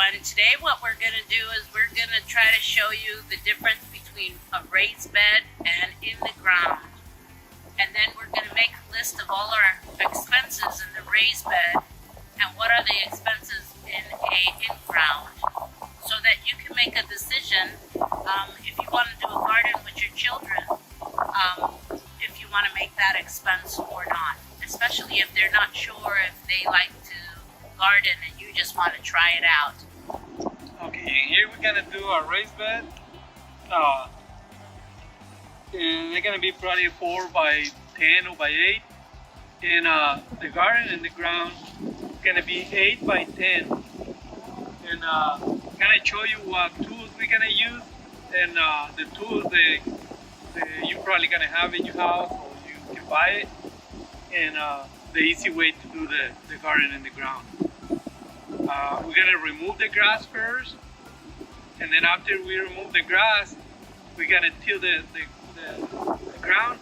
everyone. Today what we're going to do is we're going to try to show you the difference between a raised bed and in the ground. And then we're going to make a list of all our expenses in the raised bed and what are the expenses in ground, so that you can make a decision if you want to do a garden with your children, if you want to make that expense or not, especially if they're not sure if they like to garden and you just want to try it out. Okay, and here we're gonna do our raised bed. And they're gonna be probably 4 by 10 or by 8. And the garden in the ground is gonna be 8 by 10. And I'm gonna show you what tools we're gonna use, and the tools that you're probably gonna have in your house or you can buy it, and the easy way to do the garden in the ground. We're gonna remove the grass first, and then after we remove the grass, we're gonna till the ground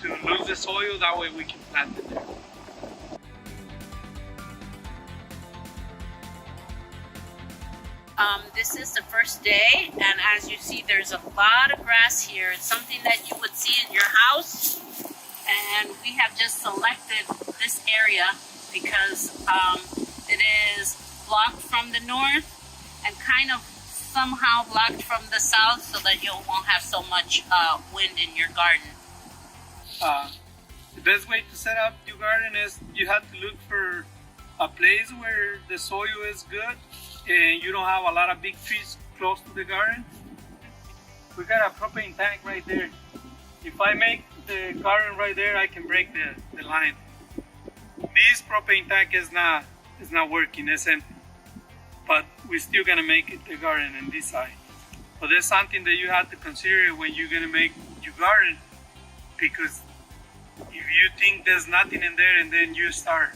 to lose the soil. That way we can plant it there. This is the first day, and as you see, there's a lot of grass here. It's something that you would see in your house, and we have just selected this area because it is blocked from the north and kind of somehow blocked from the south, so that you won't have so much wind in your garden. The best way to set up your garden is you have to look for a place where the soil is good and you don't have a lot of big trees close to the garden. We got a propane tank right there. If I make the garden right there, I can break the line. This propane tank is not working, isn't? But we're still gonna make it the garden on this side. But there's something that you have to consider when you're gonna make your garden, because if you think there's nothing in there and then you start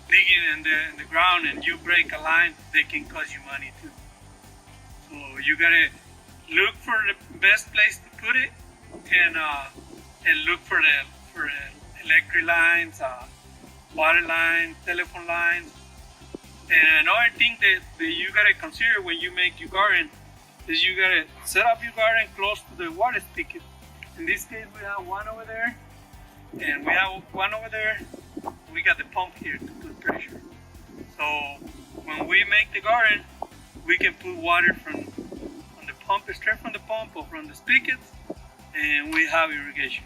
digging in the ground and you break a line, they can cost you money too. So you gotta look for the best place to put it, and look for the electric lines, water lines, telephone lines. And another thing that you gotta consider when you make your garden is you gotta set up your garden close to the water spigot. In this case, we have one over there, and we have one over there. We got the pump here to put pressure. So when we make the garden, we can put water from the pump, straight from the pump or from the spigots, and we have irrigation.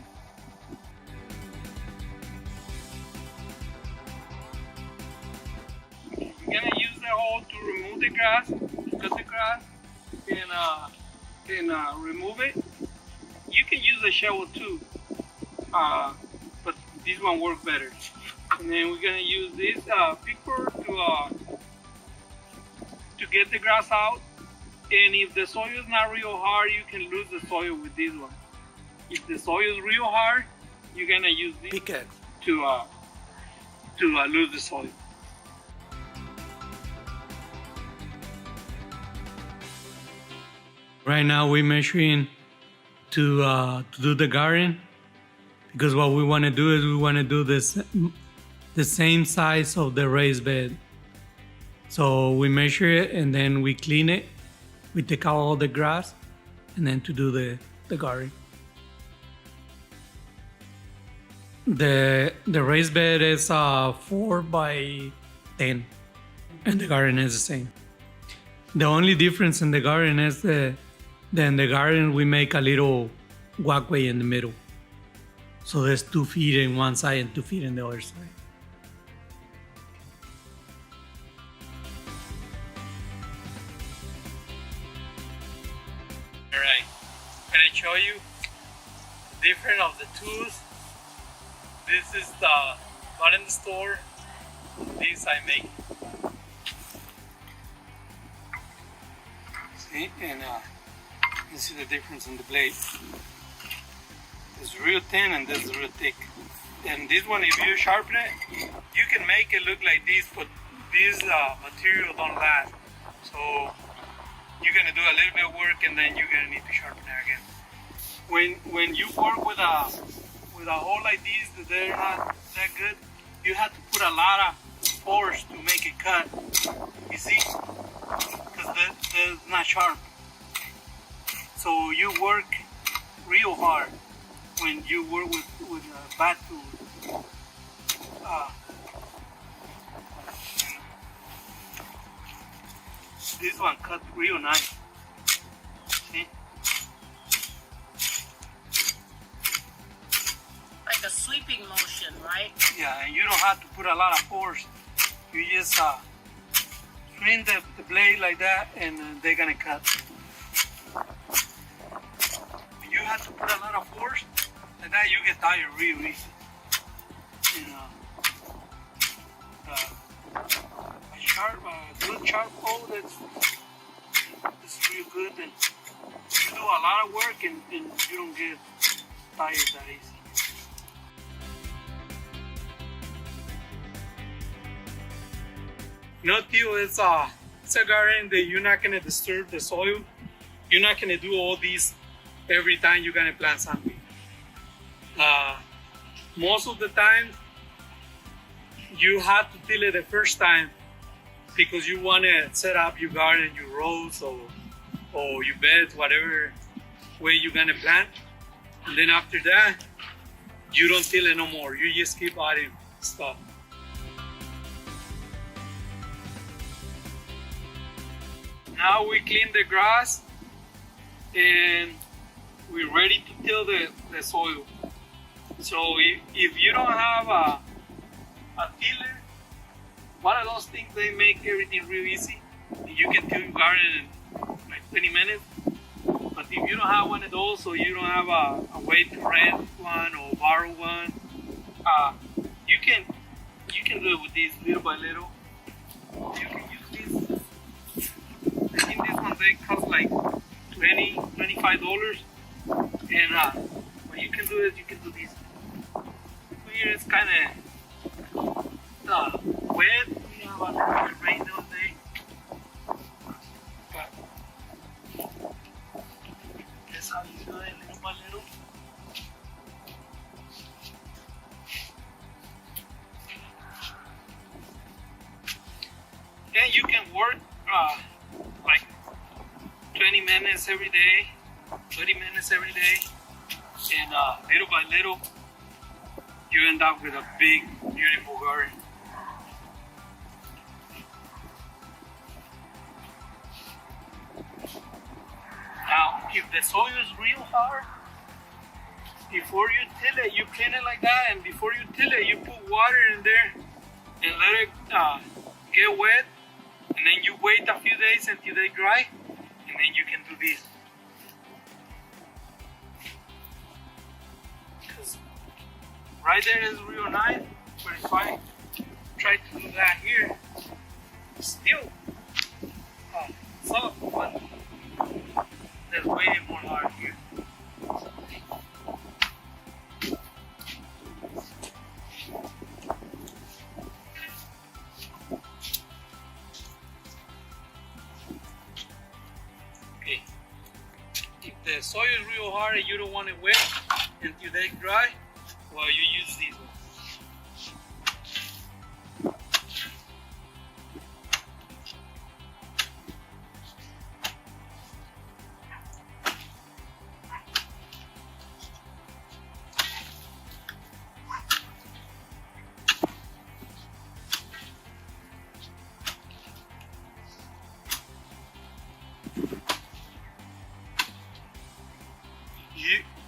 We're gonna use the hoe to remove the grass, cut the grass, and remove it. You can use a shovel too, but this one works better. And then we're gonna use this picker to get the grass out. And if the soil is not real hard, you can lose the soil with this one. If the soil is real hard, you're gonna use this picker to lose the soil. Right now we're measuring to do the garden, because what we want to do is we want to do this the same size of the raised bed. So we measure it and then we clean it. We take out all the grass and then to do the garden. The raised bed is 4 by 10 and the garden is the same. The only difference in the garden is in the garden we make a little walkway in the middle. So there's 2 feet in one side and 2 feet in the other side. Alright, I'm going to show you different of the tools. This is the bought in the store. These I make. See, and you see the difference in the blade. It's real thin and this is real thick. And this one, if you sharpen it, you can make it look like this, but this material don't last. So you're gonna do a little bit of work and then you're gonna need to sharpen it again. When you work with a hole like this, that they're not that good, you have to put a lot of force to make it cut. You see? Because it's not sharp. So you work real hard when you work with bad tools. This one cut real nice. See? Like a sweeping motion, right? Yeah, and you don't have to put a lot of force. You just swing the blade like that, and they're gonna cut. When you have to put a lot of force, like that, you get tired real easy. A good sharp hole that's real good, and you do a lot of work, and you don't get tired that easy. No, Tio, it's a garden that you're not gonna disturb the soil. You're not gonna do all these every time you're gonna plant something. Most of the time, you have to till it the first time because you wanna set up your garden, your rows or your beds, whatever way you're gonna plant. And then after that, you don't till it no more. You just keep adding stuff. Now we clean the grass and we're ready to till the soil. So if you don't have a tiller, one of those things, they make everything real easy. You can till your garden in like 20 minutes. But if you don't have one of those, or you don't have a way to rent one or borrow one, you can do it with these little by little. You can use these. I think these ones, they cost like $25. And what you can do is you can do these. Here it's kind of wet. We have a rain all day. But that's how you do it, little by little. And you can work like 20 minutes every day, 30 minutes every day, and little by little, you end up with a big, beautiful garden. Now, if the soil is real hard, before you till it, you clean it like that, and before you till it, you put water in there and let it get wet, and then you wait a few days until they dry, and then you can do this. Because right there is real nice, but if I try to do that here, it's still soft, but there's way more hard here. Okay, if the soil is real hard and you don't want it wet until they dry, well, you use these ones.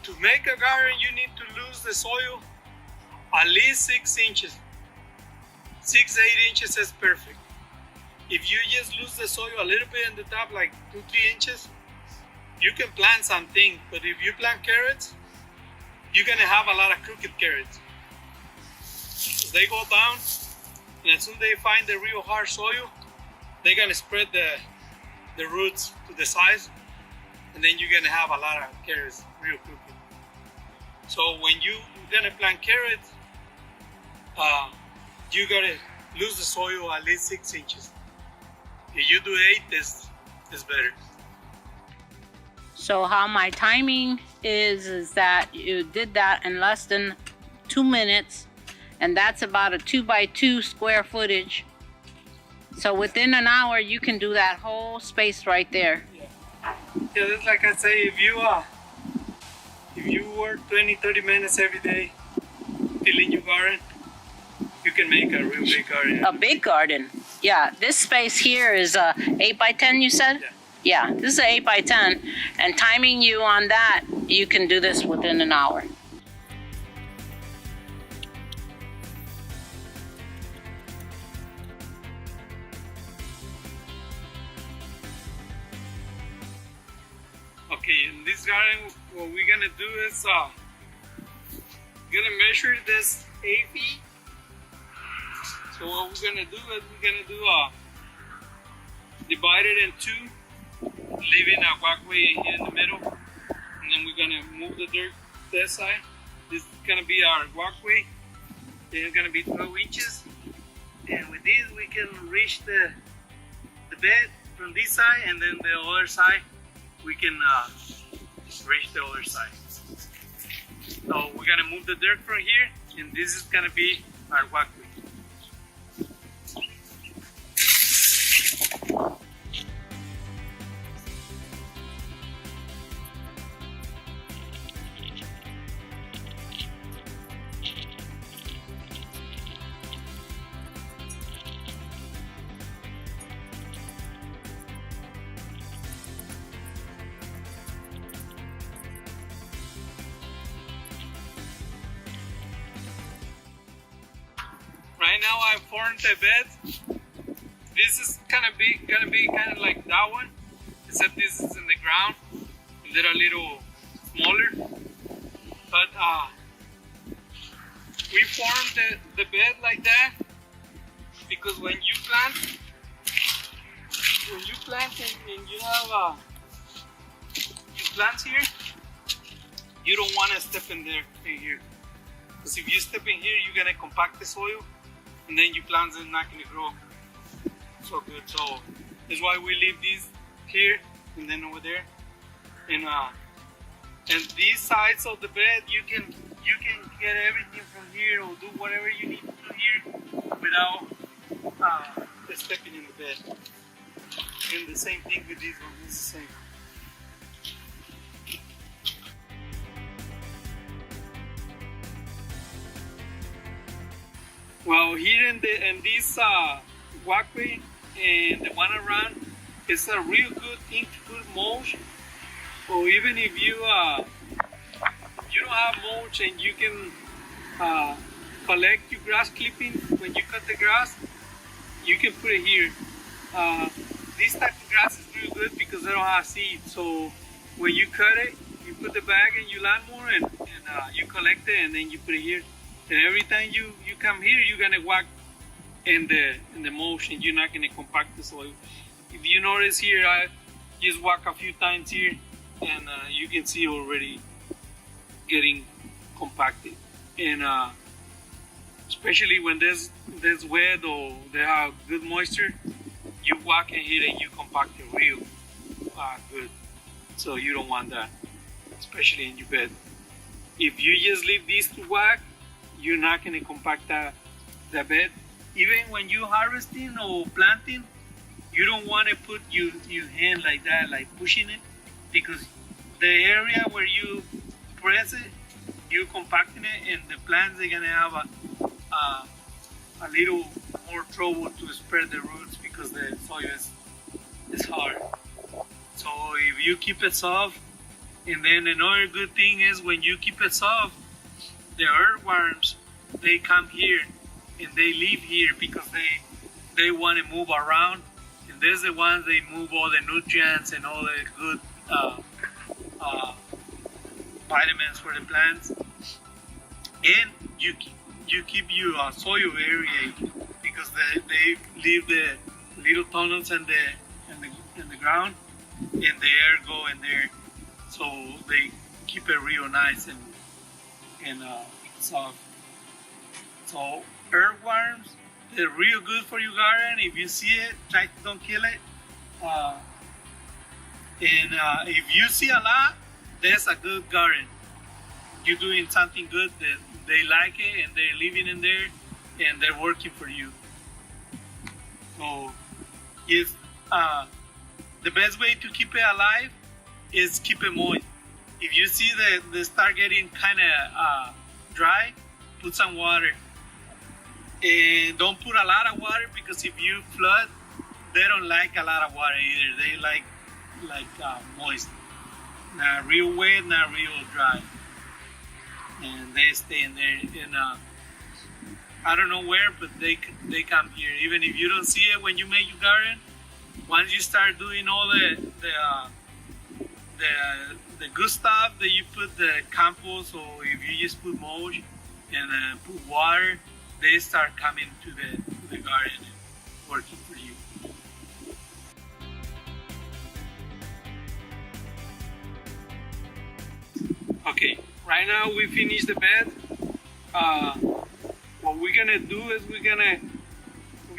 To make a garden, you need to lose the soil at least 6 inches. 6-8 inches is perfect. If you just lose the soil a little bit in the top, like 2-3 inches, you can plant something. But if you plant carrots, you're gonna have a lot of crooked carrots. As they go down, and as soon as they find the real hard soil, they're gonna spread the roots to the sides, and then you're gonna have a lot of carrots real crooked. So when you're gonna plant carrots, you gotta lose the soil at least 6 inches. If you do 8, it's better. So how my timing is that you did that in less than 2 minutes, and that's about a 2x2 square footage. So within an hour, you can do that whole space right there. Yeah, that's like I say, if you work 20-30 minutes every day tilling your garden, you can make a real big garden. A big garden. Yeah, this space here is 8x10, you said? Yeah. Yeah, this is 8x10, and timing you on that, you can do this within an hour. Okay, in this garden, what we're gonna do is gonna measure this 8 feet. So what we're gonna do is divide it in two, leaving a walkway here in the middle, and then we're gonna move the dirt this side. This is gonna be our walkway. Then it's gonna be 12 inches, and with this we can reach the bed from this side, and then the other side we can reach the other side. So we're gonna move the dirt from here, and this is gonna be our walkway. Right now I formed the bed. This is gonna be kind of like that one, except this is in the ground. They're a little smaller. But we formed the bed like that because when you plant and you have plants here, you don't want to step in here. Because if you step in here, you're gonna compact the soil, and then your plants are not gonna grow so good. So that's why we leave these here and then over there. And these sides of the bed, you can get everything from here or do whatever you need to do here without stepping in the bed. And the same thing with this one. It's the same. Well, here in this walkway and the one around, it's a real good thing to put mulch. Or even if you don't have mulch and you can collect your grass clipping when you cut the grass, you can put it here. This type of grass is real good because they don't have seeds. So when you cut it, you put the bag in your lawnmower and you collect it and then you put it here. And every time you come here, you're gonna walk in the mulch and you're not gonna compact the soil. If you notice here, I just walk a few times here and you can see already getting compacted. And especially when there's wet or they have good moisture, you walk in here and you compact it real good. So you don't want that, especially in your bed. If you just leave this to walk, you're not gonna compact the bed. Even when you're harvesting or planting, you don't want to put your hand like that, like pushing it, because the area where you press it, you're compacting it, and the plants are gonna have a little more trouble to spread the roots because the soil is hard. So if you keep it soft, and then another good thing is when you keep it soft, the earthworms, they come here and they live here because they want to move around, and there's the ones they move all the nutrients and all the good vitamins for the plants. And you keep your soil area because they leave the little tunnels in the ground, and the air go in there, so they keep it real nice and soft. So earthworms, they're real good for your garden. If you see it, try to don't kill it. If you see a lot, that's a good garden. you're doing something good, that they like it and they're living in there and they're working for you. So yes, the best way to keep it alive is keep it moist. If you see that they start getting kind of dry, put some water. And don't put a lot of water, because if you flood, they don't like a lot of water either. They like moist, not real wet, not real dry, and they stay in there. And I don't know where, but they come here. Even if you don't see it when you make your garden, once you start doing all the good stuff, that you put the compost, or if you just put mulch and put water, they start coming to the garden and working for you. Okay, right now we finished the bed. What we're gonna do is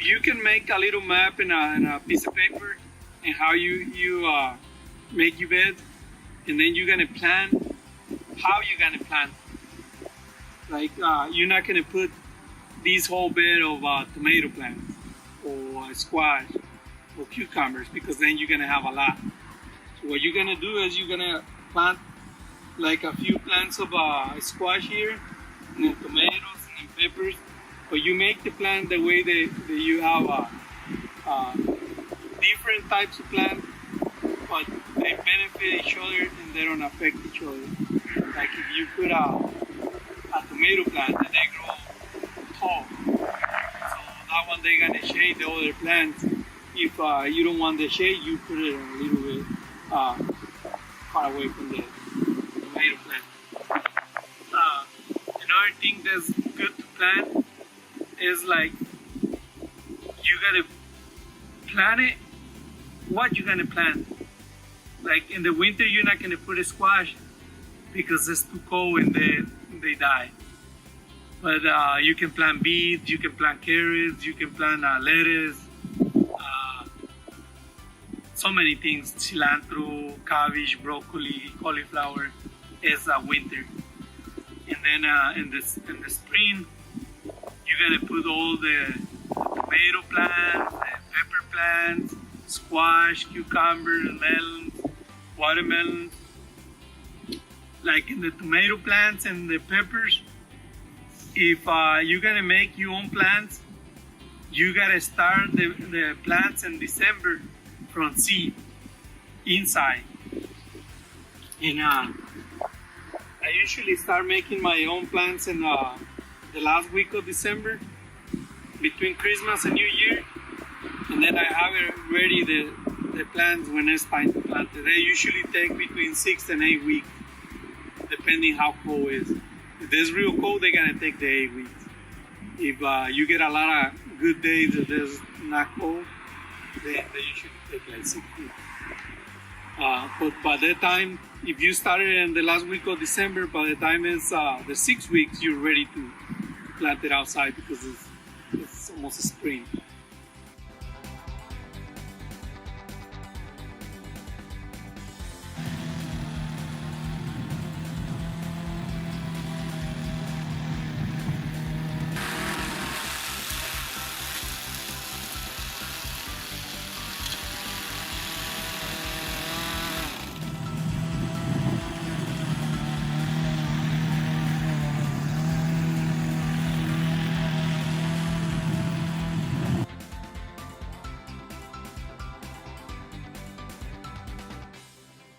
you can make a little map in a piece of paper and how you make your bed, and then you're gonna plan how you're gonna plant. Like you're not gonna put this whole bed of tomato plants or squash or cucumbers, because then you're gonna have a lot. So what you're gonna do is you're gonna plant like a few plants of squash here, and then tomatoes and then peppers. But you make the plant the way that you have different types of plants, but they benefit each other and they don't affect each other. Like if you put a tomato plant and they grow tall, so that one they're gonna shade the other plants. If you don't want the shade, you put it a little bit far away from the tomato plant. Another thing that's good to plant is like you gotta plant it. What you gonna plant? Like in the winter, you're not gonna put a squash because it's too cold and they die. But you can plant beets, you can plant carrots, you can plant lettuce, so many things, cilantro, cabbage, broccoli, cauliflower, is winter. And then in the spring, you're gonna put all the tomato plants, pepper plants, squash, cucumbers, melons, watermelons. Like in the tomato plants and the peppers, if you're gonna make your own plants, you gotta start the plants in December from seed inside. And I usually start making my own plants in the last week of December, between Christmas and New Year, and then I have it ready, the plants, when it's time to plant it. They usually take between 6 and 8 weeks, depending how cold it is. If it's real cold, they're gonna take the 8 weeks. If you get a lot of good days that it's not cold, they usually take like 6 weeks. But by that time, if you started in the last week of December, by the time it's the 6 weeks, you're ready to plant it outside, because it's almost spring.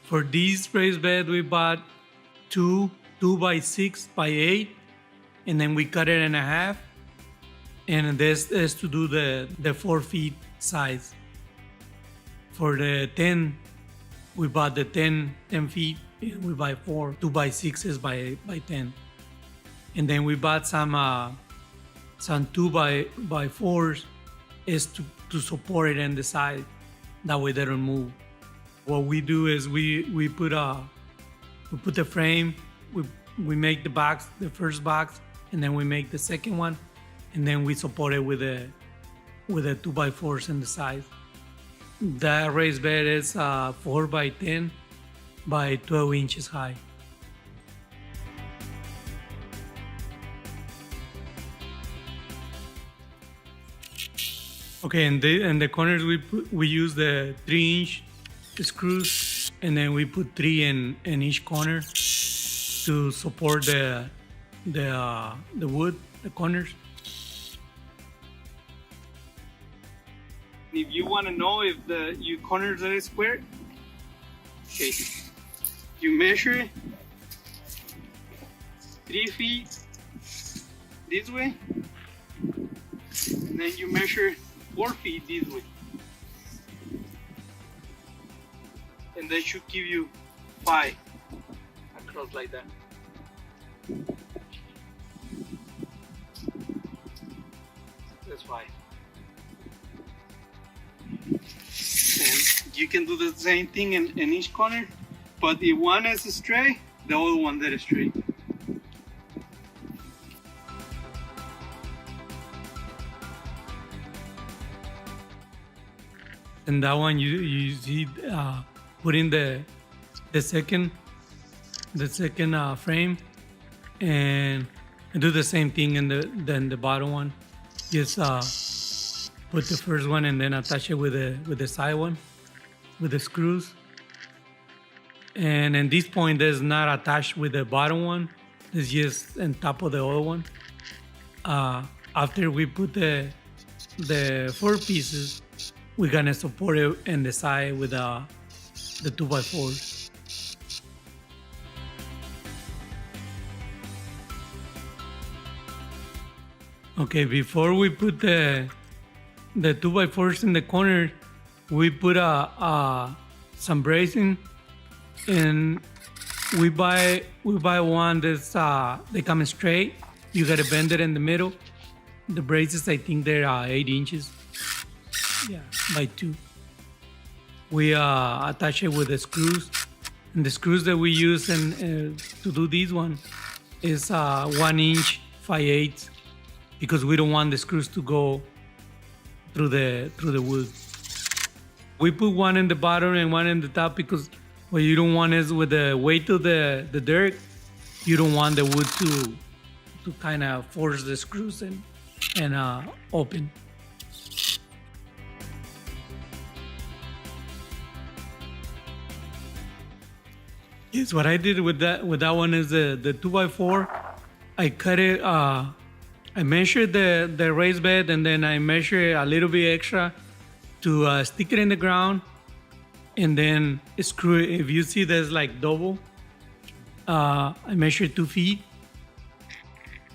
For this raised bed, we bought two 2x6x8, and then we cut it in half. And this is to do the 4 feet size. For the 10, we bought the 10 feet, and we buy 4 2x6s by 10. And then we bought some 2x4s is to support it in the side. That way they don't move. What we do is we put the frame, we make the box, the first box, and then we make the second one, and then we support it with a 2x4s in the side. That raised bed is 4x10 by 12 inches high. Okay, and the corners we use the 3-inch screws, and then we put 3 in each corner to support the wood, the corners. If you want to know if your corners are square, okay, you measure 3 feet this way, and then you measure 4 feet this way, and that should give you 5 across like that. That's 5. And you can do the same thing in each corner, but if one is straight, the other one that is straight. And that one you see put in the second frame, and do the same thing in the bottom one. Just put the first one and then attach it with the side one with the screws. And at this point, there's not attached with the bottom one. It's just on top of the other one. After we put the 4 pieces, we're gonna support it in the side with the 2x4s. Okay, before we put the 2x4s in the corner, we put some bracing, and we buy one that's they come straight. You gotta bend it in the middle. The braces, I think they're 8 inches. Yeah, by 2. We attach it with the screws, and the screws that we use to do this one is 1 inch 5/8, because we don't want the screws to go through the wood. We put one in the bottom and one in the top because what you don't want is, with the weight of the dirt, you don't want the wood to kind of force the screws in and open. Yes, what I did with that one is the 2x4. I cut it. I measured the raised bed, and then I measured a little bit extra to stick it in the ground, and then screw it. If you see there's like double, I measured 2 feet.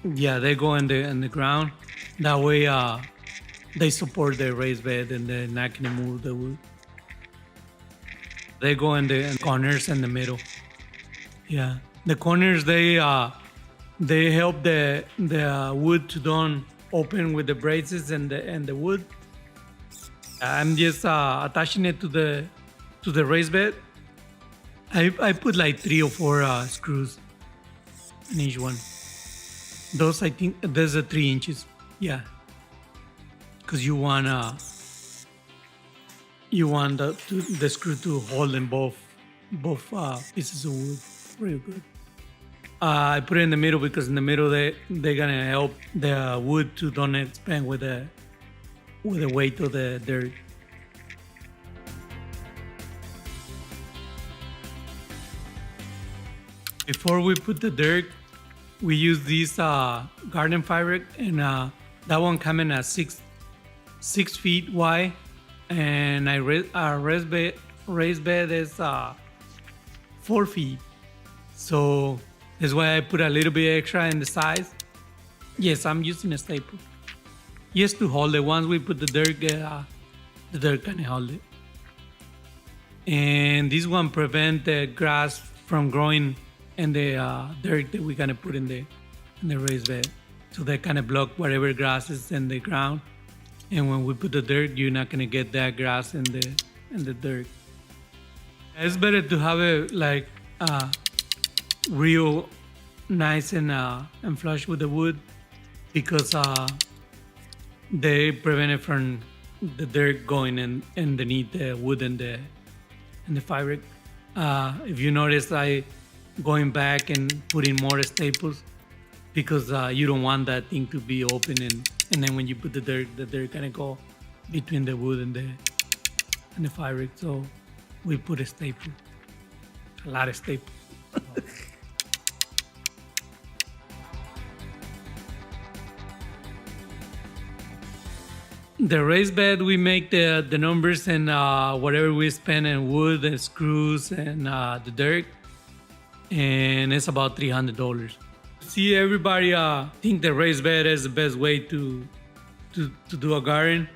Yeah, they go in the ground. That way, they support the raised bed, and they're not gonna move the wood. They go in the corners in the middle. Yeah, the corners they help the wood to don't open with the braces and the wood. I'm just attaching it to the raised bed. I put like 3 or 4 screws in each one. Those, I think there's a 3 inches. Yeah, because you want the screw to hold in both pieces of wood real good. I put it in the middle because in the middle they're gonna help the wood to don't expand with the weight of the dirt. Before we put the dirt, we use this garden fabric, and that one coming at 6 feet wide, and our raised bed is 4 feet. So that's why I put a little bit extra in the sides. Yes, I'm using a staple just to hold it. Once we put the dirt can hold it. And this one prevent the grass from growing in the dirt that we're gonna put in the raised bed. So they kind of block whatever grass is in the ground. And when we put the dirt, you're not gonna get that grass in the dirt. It's better to have it like real nice and flush with the wood, because they prevent it from the dirt going in underneath the wood and the fabric. If you notice, I going back and putting more staples because you don't want that thing to be open, and then when you put the dirt gonna go between the wood and the fabric. So we put a staple, a lot of staples. The raised bed, we make the numbers and whatever we spend in wood and screws and the dirt, and it's about $300. See, everybody think the raised bed is the best way to do a garden,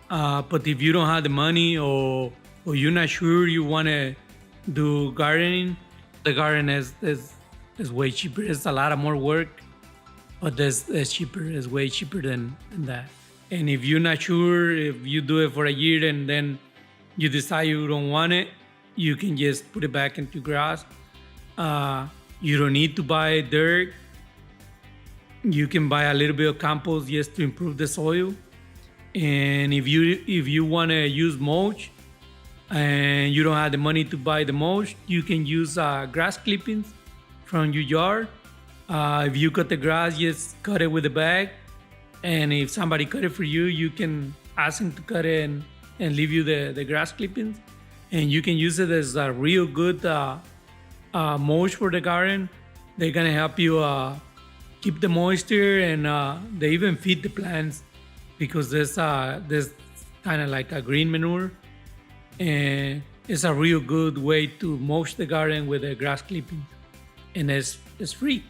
but if you don't have the money or you're not sure you want to do gardening, the garden is way cheaper. It's a lot of more work, but it's cheaper. It's way cheaper than that. And if you're not sure, if you do it for a year and then you decide you don't want it, you can just put it back into grass. You don't need to buy dirt. You can buy a little bit of compost just to improve the soil. And if you want to use mulch and you don't have the money to buy the mulch, you can use grass clippings from your yard. If you cut the grass, just cut it with a bag. And if somebody cut it for you, you can ask them to cut it and leave you the grass clippings. And you can use it as a real good mulch for the garden. They're gonna help you keep the moisture, and they even feed the plants because there's kind of like a green manure. And it's a real good way to mulch the garden with the grass clippings. And it's free.